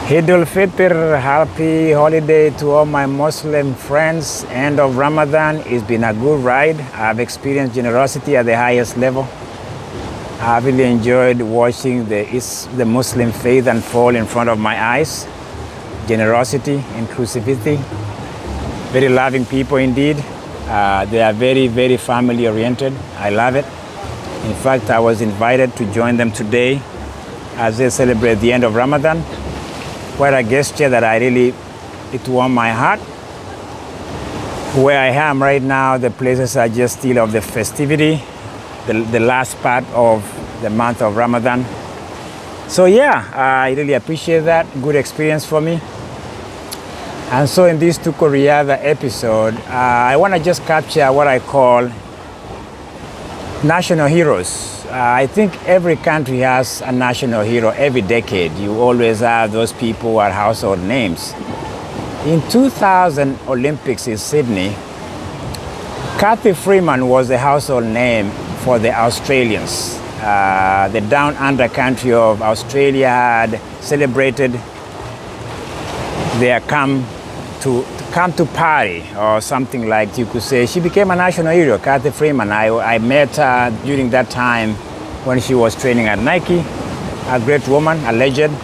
Eid al-Fitr, happy holiday to all my Muslim friends. End of Ramadan, it's been a good ride. I've experienced generosity at the highest level. I've really enjoyed watching the Muslim faith unfold in front of my eyes. Generosity, inclusivity, very loving people indeed. They are very, very family oriented. I love it. In fact, I was invited to join them today as they celebrate the end of Ramadan. Quite a gesture that it warmed my heart. Where I am right now, the places are just still of the festivity, the last part of the month of Ramadan. So yeah, I really appreciate that. Good experience for me. And so in this Tuko Riadha episode, I want to just capture what I call national heroes. I think every country has a national hero every decade. You always have those people who are household names. In 2000 Olympics in Sydney, Kathy Freeman was the household name for the Australians. The down under country of Australia had celebrated their come to party, or something like you could say. She became a national hero, Kathy Freeman. I met her during that time when she was training at Nike, a great woman, a legend.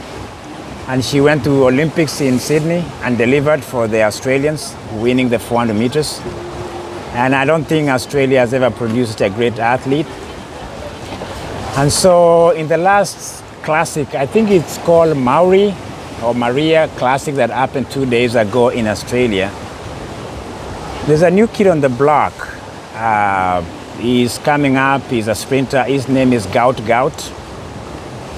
And she went to Olympics in Sydney and delivered for the Australians, winning the 400 meters. And I don't think Australia has ever produced a great athlete. And so in the last classic, I think it's called Maria Classic that happened 2 days ago in Australia. There's a new kid on the block. He's coming up, he's a sprinter. His name is Gout.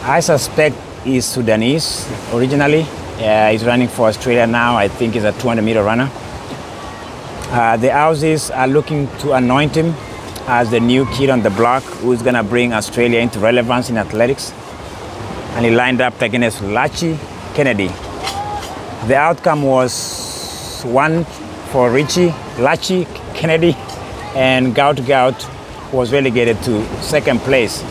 I suspect he's Sudanese originally. He's running for Australia now. I think he's a 200-meter runner. The Aussies are looking to anoint him as the new kid on the block who's gonna bring Australia into relevance in athletics. And he lined up against Kennedy. The outcome was 1 for Lachi Kennedy, and Gout was relegated to second place.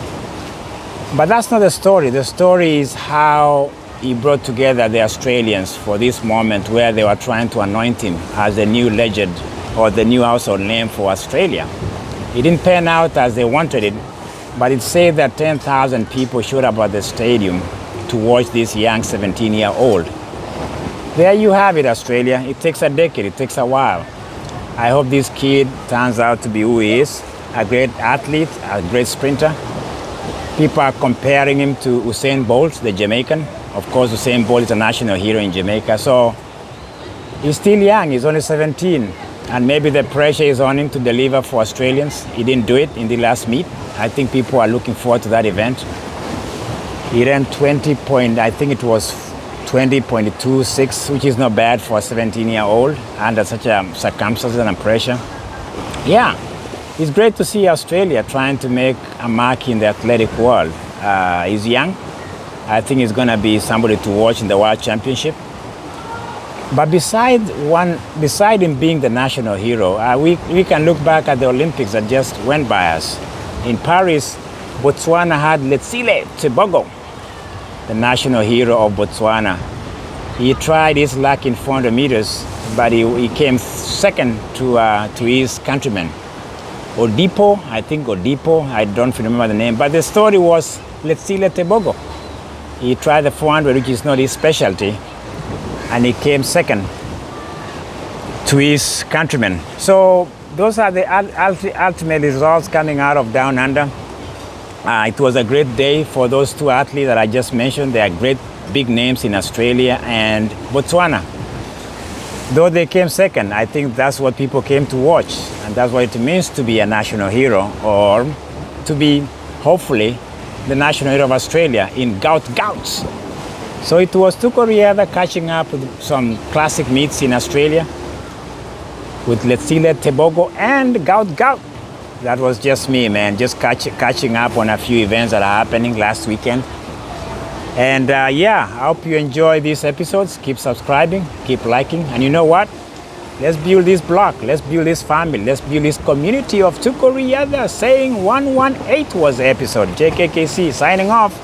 But that's not the story. The story is how he brought together the Australians for this moment where they were trying to anoint him as the new legend or the new household name for Australia. It didn't pan out as they wanted it, but it said that 10,000 people showed up at the stadium to watch this young 17-year-old. There you have it, Australia. It takes a decade, it takes a while. I hope this kid turns out to be who he is, a great athlete, a great sprinter. People are comparing him to Usain Bolt, the Jamaican. Of course, Usain Bolt is a national hero in Jamaica. So he's still young, he's only 17. And maybe the pressure is on him to deliver for Australians. He didn't do it in the last meet. I think people are looking forward to that event. He ran 20.26, which is not bad for a 17-year-old under such circumstances and pressure. Yeah, it's great to see Australia trying to make a mark in the athletic world. He's young. I think he's going to be somebody to watch in the World Championship. But beside him being the national hero, we can look back at the Olympics that just went by us. In Paris, Botswana had Tebogo, the national hero of Botswana. He tried his luck in 400 meters, but he came second to his countryman. I don't remember the name, but the story was Tebogo. He tried the 400, which is not his specialty, and he came second to his countrymen. So those are the ultimate results coming out of Down Under. It was a great day for those two athletes that I just mentioned. They are great big names in Australia and Botswana. Though they came second, I think that's what people came to watch, and that's what it means to be a national hero, or to be, hopefully, the national hero of Australia in Gouts. So it was Tuko Riadha catching up with some classic meets in Australia with Tebogo and Gout. That was just me, man, just catching up on a few events that are happening last weekend. And yeah, I hope you enjoy these episodes. Keep subscribing, keep liking, and you know what? Let's build this block, let's build this family, let's build this community of Tuko Riadha. Saying 118 was the episode. JKKC signing off.